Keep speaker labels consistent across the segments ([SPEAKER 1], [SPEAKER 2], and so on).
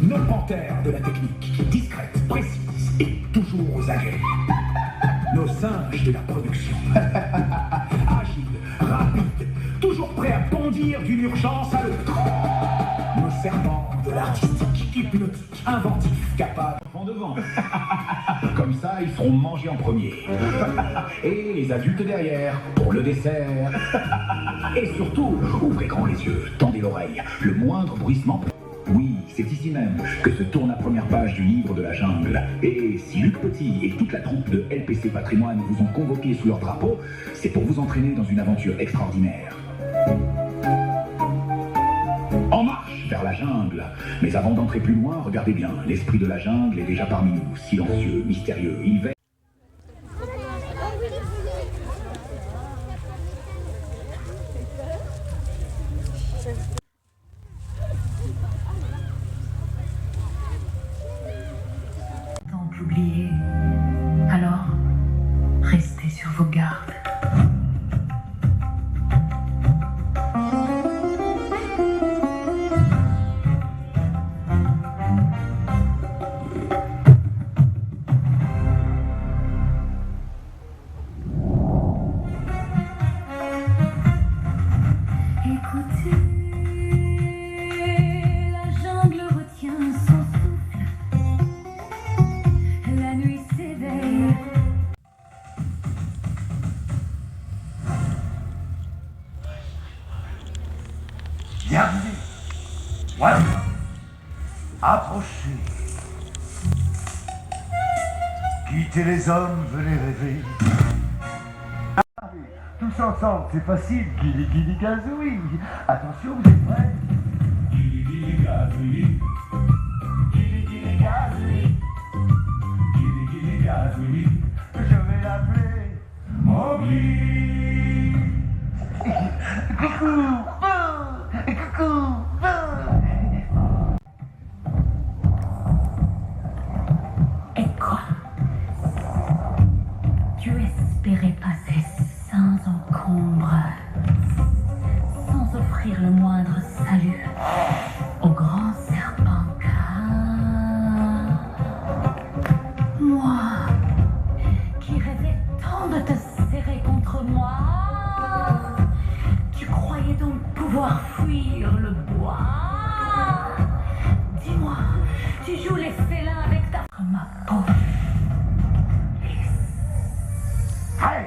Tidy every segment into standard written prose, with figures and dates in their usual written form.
[SPEAKER 1] Nos panthères de la technique, discrète, précise et toujours aux aguets. Nos singes de la production, agiles, rapides, toujours prêts à bondir d'une urgence à l'autre. Nos serpents de l'artistique, hypnotique, inventifs, capables en devant. Comme ça, ils seront mangés en premier. Et les adultes derrière, pour le dessert. Et surtout, ouvrez grand les yeux, tendez l'oreille, le moindre bruissement. Oui, c'est ici même que se tourne la première page du livre de la jungle. Et si Luc Petit et toute la troupe de LPC Patrimoine vous ont convoqué sous leur drapeau, c'est pour vous entraîner dans une aventure extraordinaire. En marche vers la jungle. Mais avant d'entrer plus loin, regardez bien, l'esprit de la jungle est déjà parmi nous, silencieux, mystérieux, il veille.
[SPEAKER 2] Oublié. Alors, restez sur vos gardes.
[SPEAKER 3] Écoutez, la jungle retient son souffle. La nuit s'éveille.
[SPEAKER 4] Bienvenue. Voilà. Approchez. Quittez les hommes, venez rêver. Tous ensemble, c'est facile. Guili guili gazoui. Attention, vous êtes prêts? Guili guili gazoui. Guili guili gazoui. Guili guili gazoui. Je vais l'appeler Mowgli. Coucou. Coucou.
[SPEAKER 3] Et quoi? Tu espérais passer sans encombre, sans offrir le moindre salut au grand serpent car moi, qui rêvais tant de te serrer contre moi, tu croyais donc pouvoir fuir le bois. Dis-moi, tu joues les félins avec ta ma peau.
[SPEAKER 4] Hey!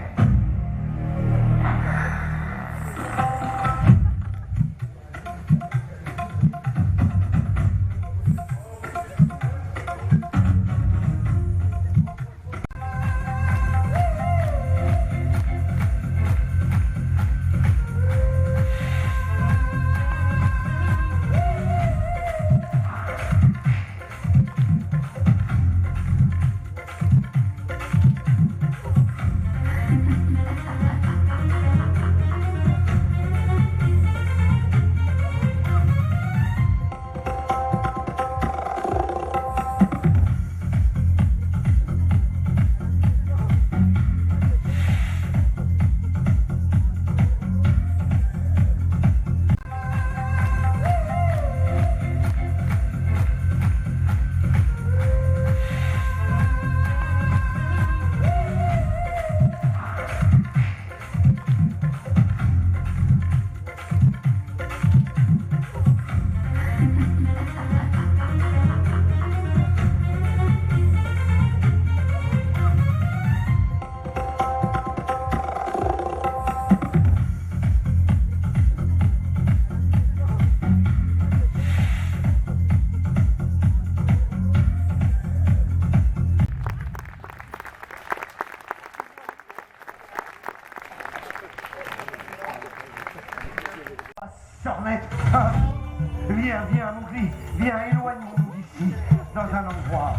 [SPEAKER 4] dans un endroit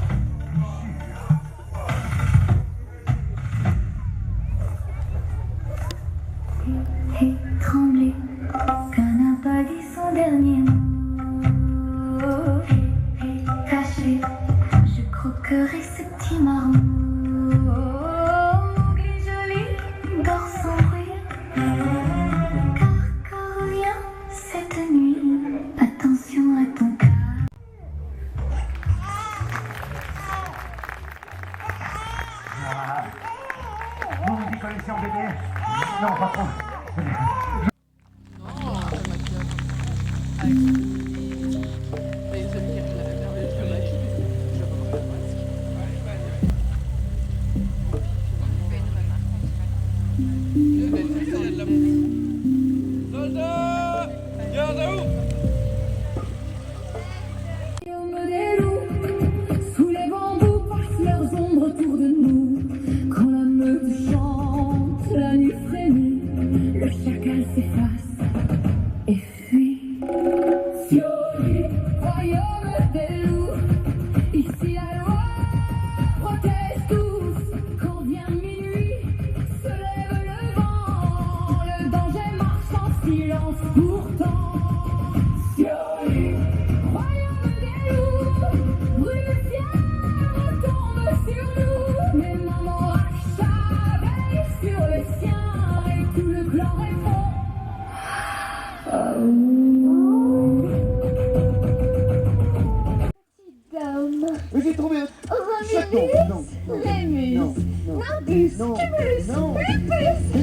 [SPEAKER 4] plus sûr.
[SPEAKER 2] Et trembler, qu'un n'a pas dit son dernier mot. Et caché, je croquerai ce petit marmot. Mowgli joli, dors sans bruit, car revient cette nuit. Attention à ton cœur.
[SPEAKER 4] Vous me décollez en bébé? Non, pas trop.
[SPEAKER 2] Sous les bambous passent leurs ombres autour de nous. Quand la meute chante, la nuit frémit, le chacal s'efface et fuit. Fiori, royaume des loups, ici la loi protège tous. Quand vient minuit, se lève le vent, le danger marche en silence pourtant. Fiori, royaume des loups, brûle le ciel, tombe sur nous. Mais maman Raksha veille sur le sien et tout le clan répond.
[SPEAKER 5] Mais j'ai trouvé un sac. Non, non, non, non,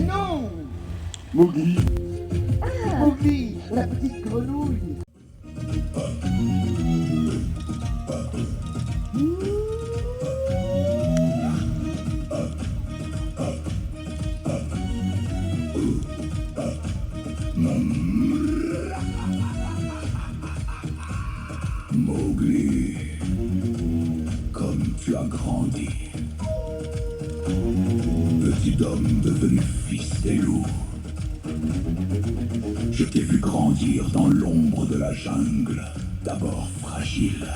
[SPEAKER 5] non, Mowgli, Mowgli, la petite grenouille.
[SPEAKER 1] Mowgli, comme tu as grandi. Petit homme devenu fils des loups. Je t'ai vu grandir dans l'ombre de la jungle. D'abord fragile,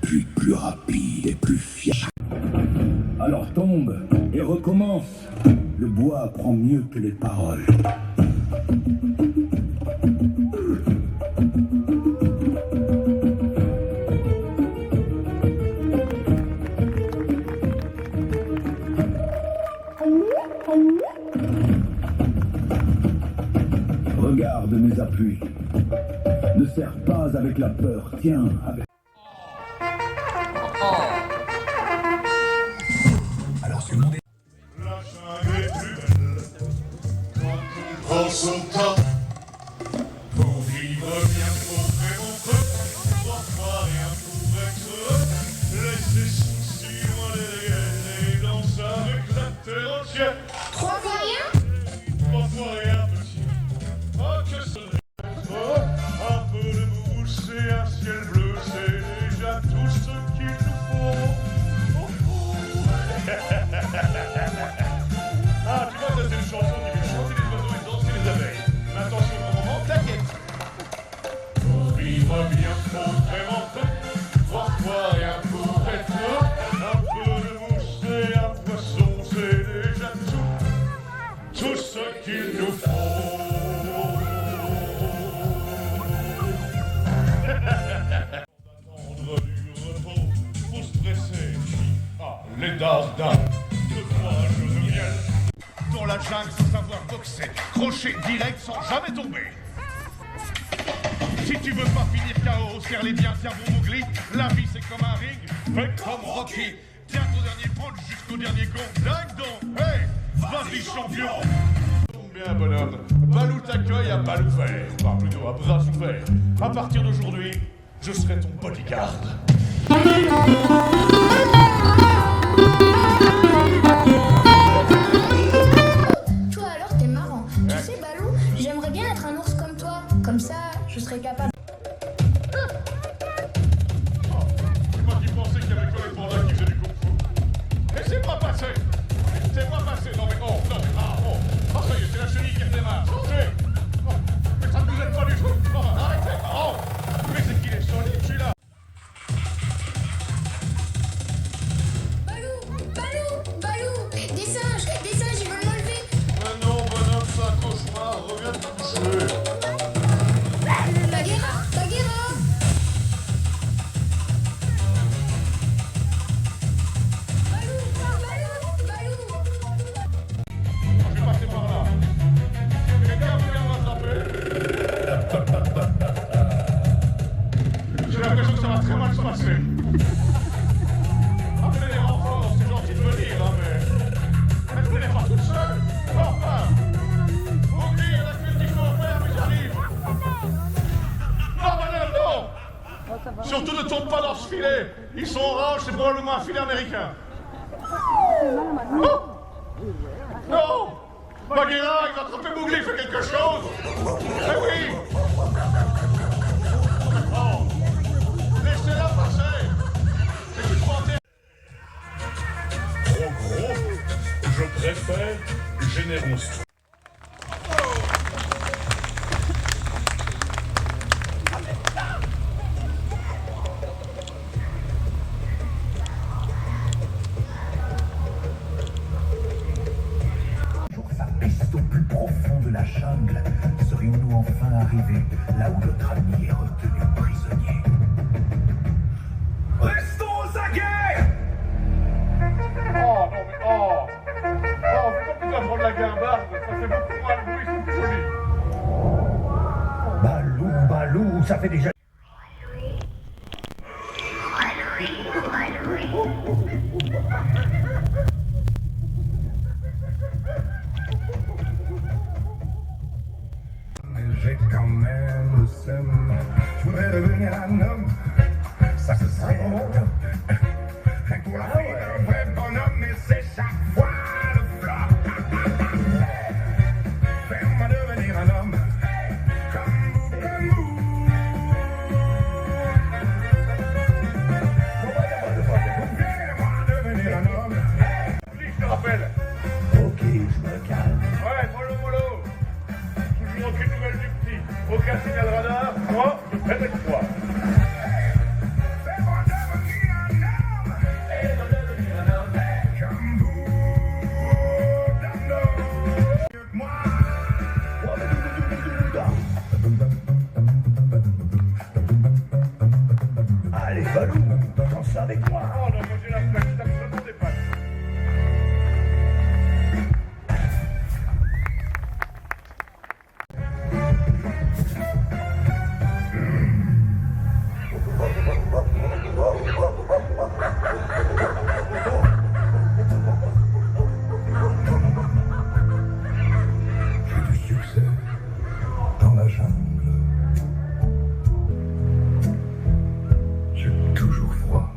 [SPEAKER 1] puis plus rapide et plus fier. Alors tombe et recommence. Le bois apprend mieux que les paroles. Regarde mes appuis. Ne serre pas avec la peur, tiens avec... Alors ce monde est...
[SPEAKER 6] La jungle est plus belle quand on prend son temps pour vivre bien, pour vraiment peu, parfois rien pour être laisser son cire derrière et danser avec la terre entière.
[SPEAKER 7] Trois fois rien?
[SPEAKER 6] Trois fois rien, petit. Oh, que ce n'est pas un peu de mousse et un ciel bleu, c'est déjà tout ce qu'il nous faut. Oh, oh. Ah, tu vois, ça c'est une chanson qui veut chanter les oiseaux et danser les abeilles. Mais attention, au moment, t'inquiète. Pour vivre bien, faut vraiment peu. Parfois rien pour être un peu de mousse et un poisson, c'est déjà tout ce qu'il nous faut. Attendre du repos, faut se presser. Ah, les dardins. De quoi je veux miel dans la jungle sans savoir boxer, crochet direct sans jamais tomber. Si tu veux pas finir KO, serre-les bien, tiens bon Mowgli. La vie c'est comme un ring, fais comme Rocky. Tiens ton dernier punch jusqu'au dernier gong. Dingue donc, hey, vas-y champion. Tombe bien bonhomme, Balou t'accueille à Balou faire, enfin plutôt à bras ouverts. À partir d'aujourd'hui, je serai ton bodyguard.
[SPEAKER 7] Toi alors t'es marrant. Tu sais Balou, j'aimerais bien être un ours comme toi. Comme ça, je serais capable.
[SPEAKER 6] C'est moi qui pensais qu'il y avait que les pandas qui faisaient du kung-fu. Mais c'est pas passé. C'est pas passé. Non mais oh, non mais ah oh. Ah ça y est, c'est la chenille qui redémarre. Changez. Oh, mais ça ne vous aide pas du tout. Oh, arrêtez. Oh, mais c'est qu'il est solide celui-là. orange, c'est probablement un filet américain. Oh non! Bagheera, il va attraper Mowgli, il fait quelque chose! Eh oui! Oh! Laissez-la passer! C'est une frontière!
[SPEAKER 8] Trop gros, je préfère généreux.
[SPEAKER 1] Sa piste au plus profond de la jungle, serions-nous enfin arrivés là où notre ami est retenu prisonnier? Restons aux aguets!
[SPEAKER 6] Oh non mais oh! Oh, faut pas que tu vas prendre la guimbarde, ça fait beaucoup moins de bruit, c'est plus joli!
[SPEAKER 1] Balou, ça fait déjà... J'ai quand même le seum. Je voudrais devenir un homme. Ça se serait mon top. Rien que pour la vie d'un vrai bonhomme, mais c'est chaque fois le flop. Fais-moi devenir un homme. Comme vous, comme vous. Fais-moi devenir un homme.
[SPEAKER 6] Je te rappelle!
[SPEAKER 1] Ok, je me calme.
[SPEAKER 6] Ouais, mollo! Toujours aucune nouvelle du petit. Aucun signal radar. Moi, je pénètre toi.
[SPEAKER 1] Fais-moi devenir un homme. Fais-moi devenir un homme. Comme vous, d'un homme. Mieux que moi. Allez, Balou, danse avec moi.
[SPEAKER 6] Oh non, moi j'ai la flemme, je tape seulement des pattes.
[SPEAKER 1] J'ai du succès dans la jungle. J'ai toujours froid.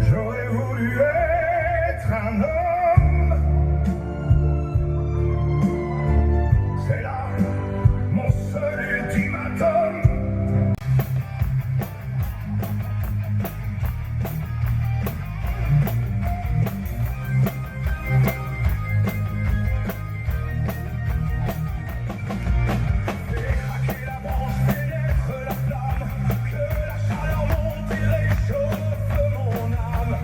[SPEAKER 1] J'aurais voulu être un homme. C'est là mon seul ultimatum. Craquer la branche, pénètre la flamme, que la chaleur monte et réchauffe mon âme.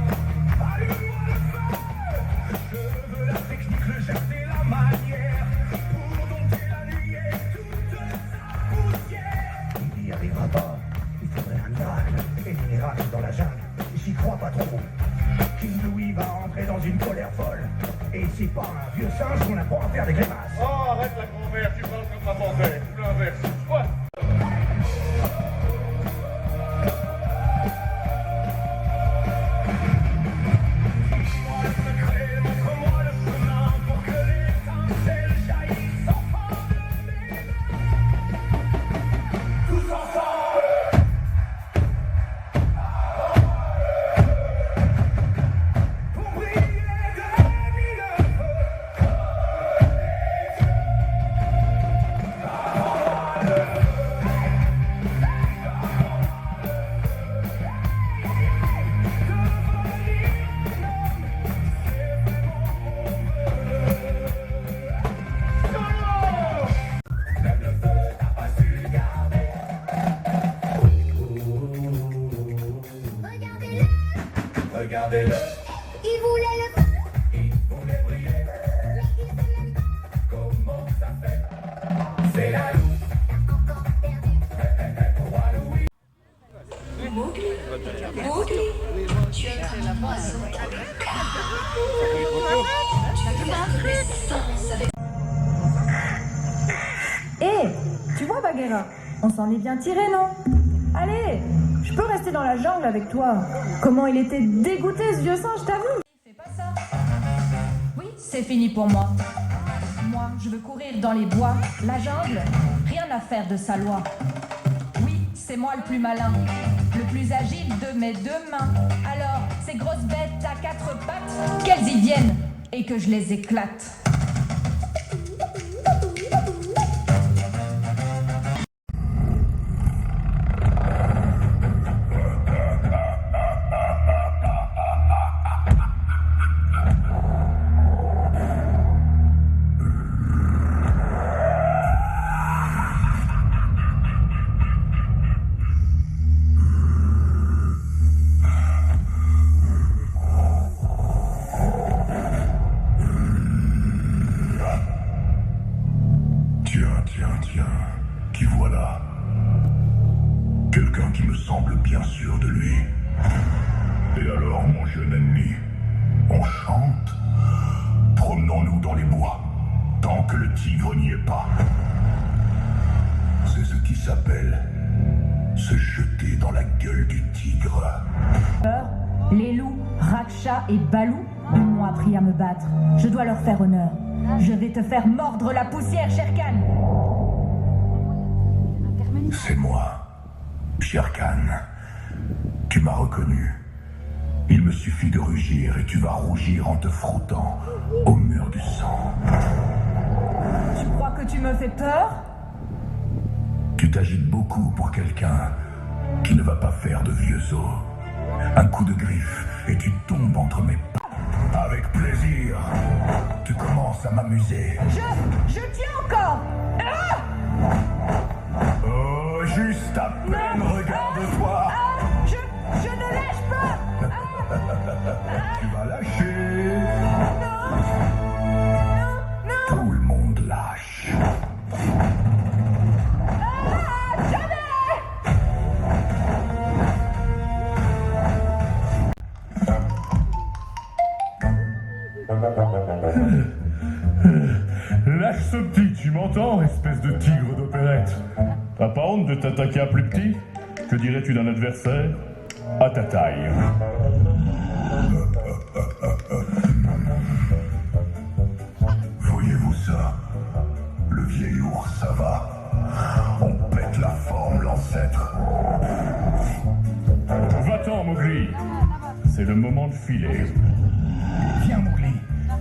[SPEAKER 1] Allume-moi le feu, je veux la technique, le geste et la manière, pour dompter la nuit et toute sa poussière. Il n'y arrivera pas, il faudrait un miracle, et des miracles dans la jungle, j'y crois pas trop. King Louis va entrer dans une colère folle, et c'est pas un vieux singe qu'on apprend à faire des grimaces.
[SPEAKER 6] Oh, arrête la grand-mère, tu parles comme ma panthère, ou l'inverse. Ouais.
[SPEAKER 1] Montre-moi le chemin pour que l'étincelle jaillisse enfin de mes mains. Tous ensemble. Pour briller de mille feux.
[SPEAKER 7] Regardez-le,
[SPEAKER 1] Regardez-le,
[SPEAKER 7] il voulait le feu.
[SPEAKER 1] il voulait briller.
[SPEAKER 7] Mais il sait même pas
[SPEAKER 1] Comment ça fait? C'est la loupe.
[SPEAKER 7] encore perdu.
[SPEAKER 1] Roi Louis.
[SPEAKER 2] Tu es comme un oiseau dans le cœur. Tu as une puissance avec...
[SPEAKER 9] Hé, tu vois Bagheera, on s'en est bien tiré, non? Allez, je peux rester dans la jungle avec toi. Comment il était dégoûté ce vieux singe, t'as vu? Fais pas ça. Oui, c'est fini pour moi. Moi, je veux courir dans les bois, la jungle, rien à faire de sa loi. Oui, C'est moi le plus malin, le plus agile de mes deux mains. Alors, ces grosses bêtes à quatre pattes, qu'elles y viennent et que je les éclate.
[SPEAKER 1] Tiens, qui voilà? Quelqu'un qui me semble bien sûr de lui. Et alors, mon jeune ennemi, on chante? Promenons-nous dans les bois, tant que le tigre n'y est pas. C'est ce qui s'appelle se jeter dans la gueule du tigre.
[SPEAKER 9] Les loups, Raksha et Balou m'ont appris à me battre. Je dois leur faire honneur. Je vais te faire mordre la poussière, Shere Khan.
[SPEAKER 1] C'est moi, Shere Khan. Tu m'as reconnu. Il me suffit de rugir et tu vas rougir en te frottant au mur du sang.
[SPEAKER 9] Tu crois que tu me fais peur?
[SPEAKER 1] Tu t'agites beaucoup pour quelqu'un qui ne va pas faire de vieux os. Un coup de griffe et tu tombes entre mes pas. Avec plaisir. Tu commences à m'amuser.
[SPEAKER 9] Je tiens encore. Ah!
[SPEAKER 1] Oh, juste à peine, regarde-toi.
[SPEAKER 9] Je ne lâche pas.
[SPEAKER 1] Tu vas lâcher.
[SPEAKER 9] Non.
[SPEAKER 1] Tout le monde lâche.
[SPEAKER 6] Lâche ce petit, tu m'entends, espèce de tigre d'opérette? T'as pas honte de t'attaquer à plus petit? Que dirais-tu d'un adversaire à ta taille?
[SPEAKER 1] Voyez-vous ça? Le vieil ours, ça va. On pète la forme, l'ancêtre.
[SPEAKER 6] Va-t'en, Mowgli. C'est le moment de filer.
[SPEAKER 1] Viens, Mowgli.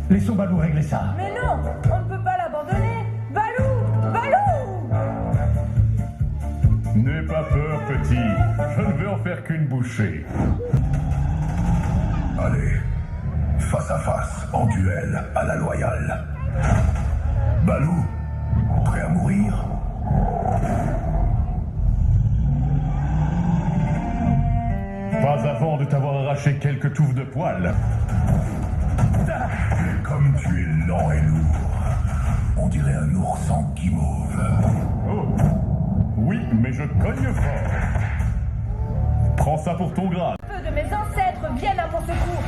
[SPEAKER 1] Laissons Balou régler ça.
[SPEAKER 9] Mais non, on ne peut pas l'abandonner. Balou.
[SPEAKER 6] N'aie pas peur, petit. Je ne vais en faire qu'une bouchée.
[SPEAKER 1] Allez, face à face, en duel, à la loyale. Balou, prêt à mourir?
[SPEAKER 6] Pas avant de t'avoir arraché quelques touffes de poils.
[SPEAKER 1] Comme tu es lent et lourd, on dirait un ours en guimauve.
[SPEAKER 6] Oh, oui, mais je cogne fort. Prends ça pour ton grade.
[SPEAKER 9] Peu de mes ancêtres viennent à mon secours.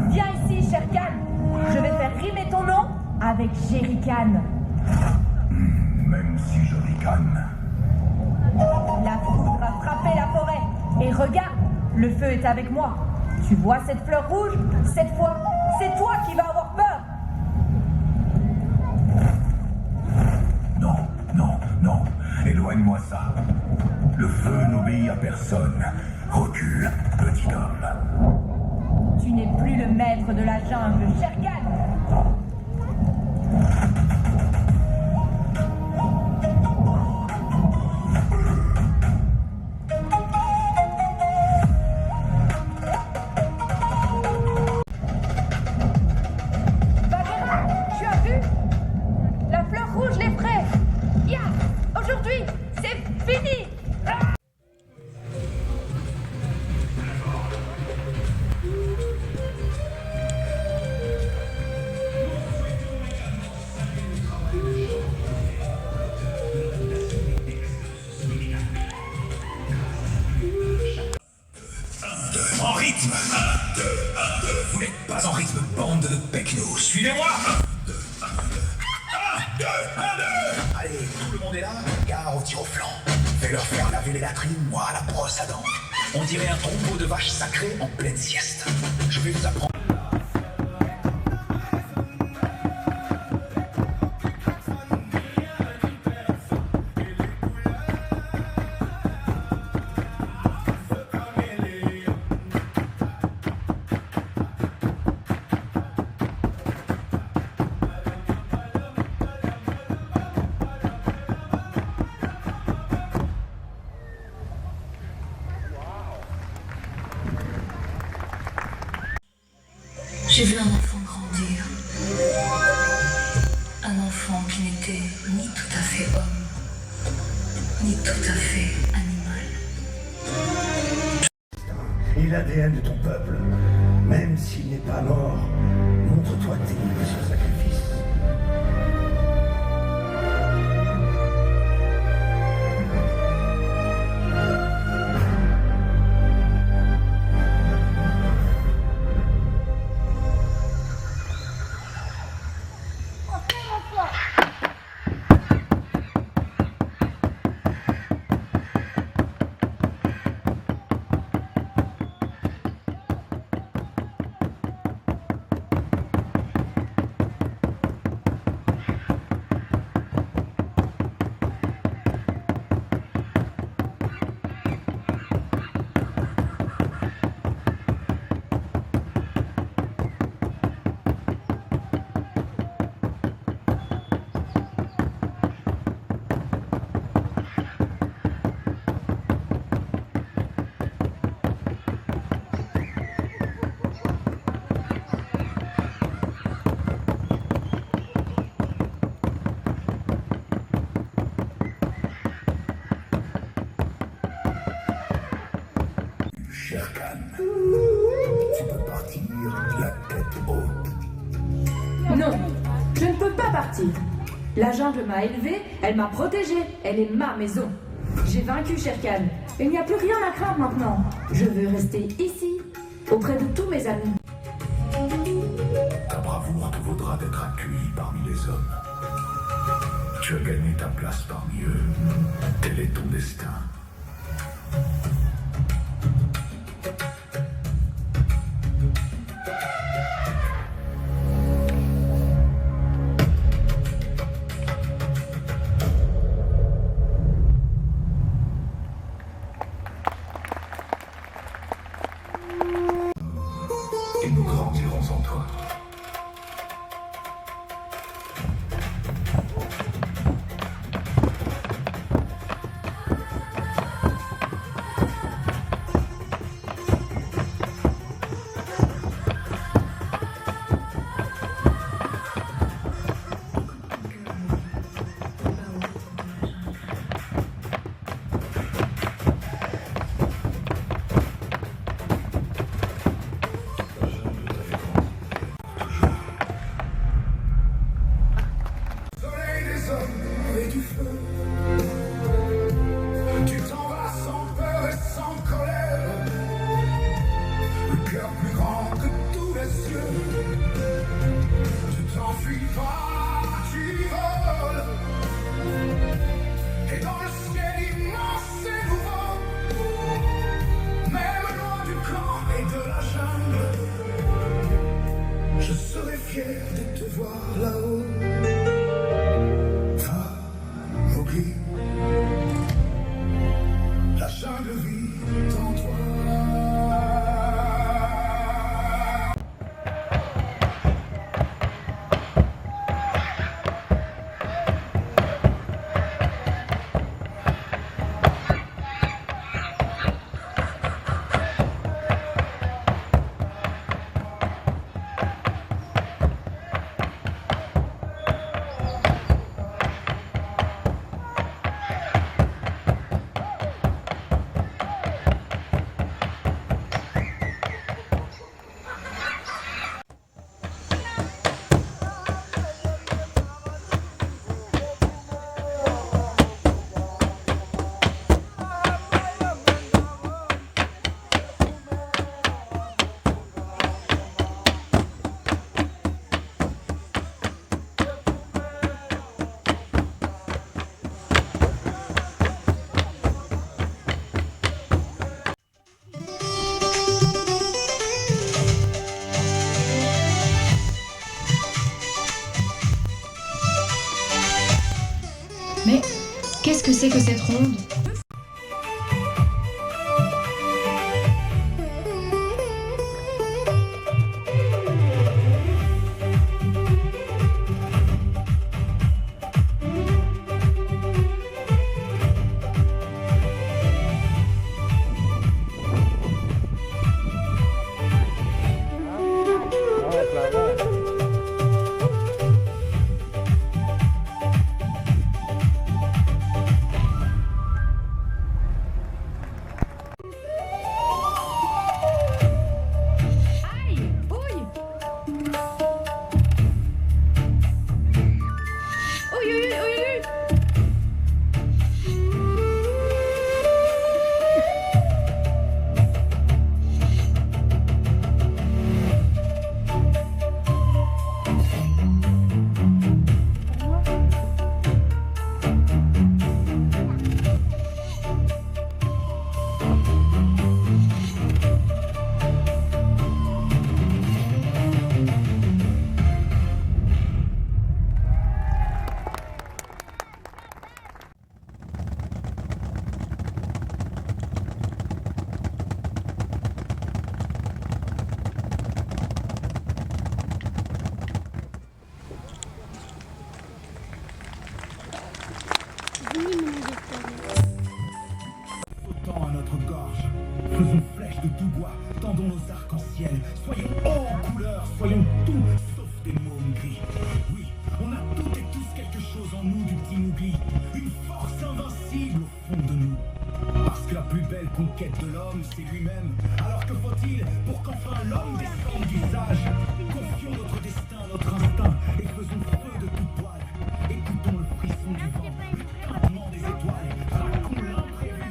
[SPEAKER 9] Viens ici, Shere Khan. Je vais faire rimer ton nom avec Shere Khan.
[SPEAKER 1] Même si je ricane.
[SPEAKER 9] La foudre a frappé la forêt. Et regarde, le feu est avec moi. Tu vois cette fleur rouge? Cette fois, c'est toi qui vas avoir peur.
[SPEAKER 1] Non. Éloigne-moi ça. Le feu n'obéit à personne. Recule, petit homme.
[SPEAKER 9] Tu n'es plus le maître de la jungle, Shere Khan. Bagheera, tu as vu? La fleur rouge l'effraie. Ya, aujourd'hui, c'est fini.
[SPEAKER 1] En rythme. 1, 2, 1, 2. Vous n'êtes pas en rythme, bande de pecnos. Suivez-moi. 1, 2, 1, 2. 1, 2, 1, 2. Allez, tout le monde est là. Gare au tir au flanc. Fais-le. leur faire laver les latrines, moi à la brosse à dents. On dirait un troupeau de vaches sacrées en pleine sieste. Je vais vous apprendre.
[SPEAKER 3] J'ai vu un enfant grandir. Un enfant qui n'était ni tout à fait homme, ni tout à fait animal.
[SPEAKER 4] Et l'ADN de ton peuple, même s'il n'est pas mort, montre-toi digne de ce sacrifice. Shere Khan, tu peux partir la tête haute.
[SPEAKER 9] Non, je ne peux pas partir. La jungle m'a élevée, elle m'a protégée, elle est ma maison. J'ai vaincu Shere Khan. Il n'y a plus rien à craindre maintenant. Je veux rester ici, auprès de tous mes amis.
[SPEAKER 1] Ta bravoure te vaudra d'être accueilli parmi les hommes. Tu as gagné ta place parmi eux. Tel est ton destin. Et nous grandirons en toi.
[SPEAKER 9] sais que cette ronde...
[SPEAKER 1] Autant à notre gorge. Faisons flèche de tout bois, tendons nos arcs-en-ciel. Soyons hauts en couleur, soyons tout sauf des mômes gris. Oui, on a toutes et tous quelque chose en nous du petit oubli. Une force invincible au fond de nous. Parce que la plus belle conquête de l'homme, c'est lui-même. Alors que faut-il pour qu'enfin l'homme descende du sage? Confions notre destin, notre instinct, et faisons feu de toute poil. Écoutons le frisson du vent, le tintement des étoiles, raconons l'imprévu.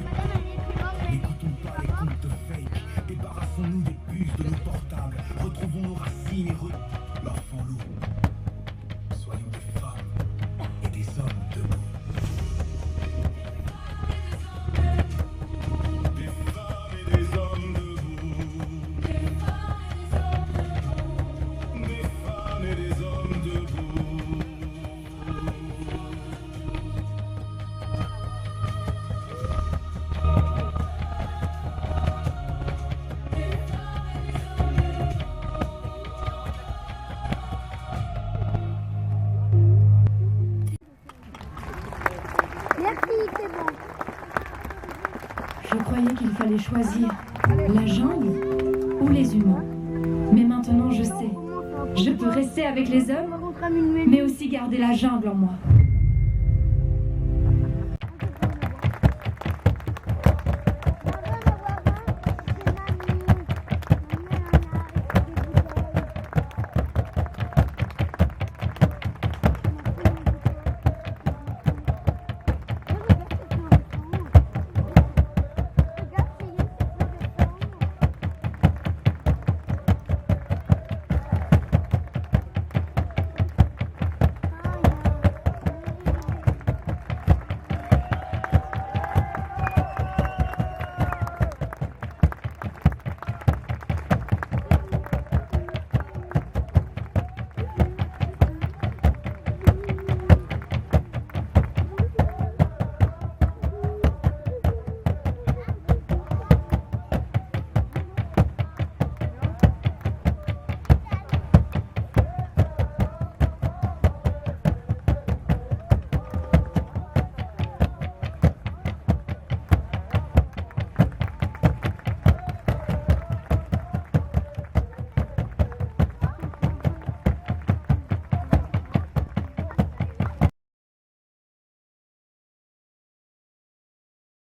[SPEAKER 1] N'écoutons pas les contes de fake, débarrassons-nous des puces de nos portables, retrouvons nos racines et l'enfant loup. Soyons des femmes et des hommes debout.
[SPEAKER 9] Je croyais qu'il fallait choisir la jungle ou les humains. Mais maintenant je sais. Je peux rester avec les hommes, mais aussi garder la jungle en moi.